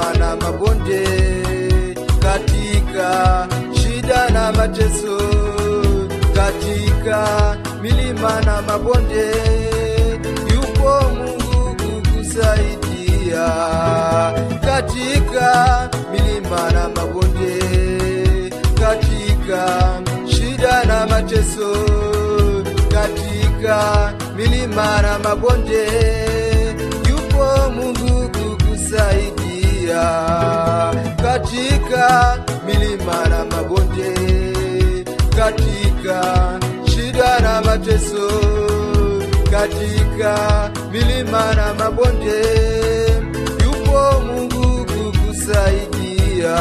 milima na mabonde, katika shida na mateso, katika milima na mabonde, yupo Mungu kukusaidia. Katika milima na mabonde, katika shida na mateso, katika milima na mabonde, yupo Mungu kukusaidia. Katika milima na mabonde, katika shida na mateso, katika milima na mabonde, yupo Mungu kukusaidia.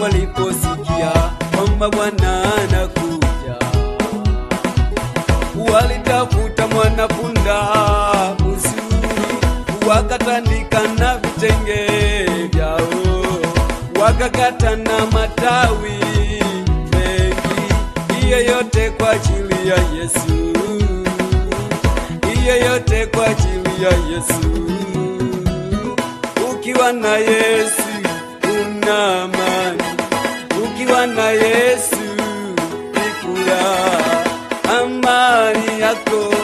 Waliposikia kwamba Bwana anakuja, walitafuta mwanapunda mzuri, wakatandika na vitenge vyao, wakakata na matawi mengi. Hiyo yote kwa ajili ya Yesu, hiyo yote kwa ajili ya Yesu. Ukiwa na Yesu una amani, ukiwa na Yesu ni furaha, amani yako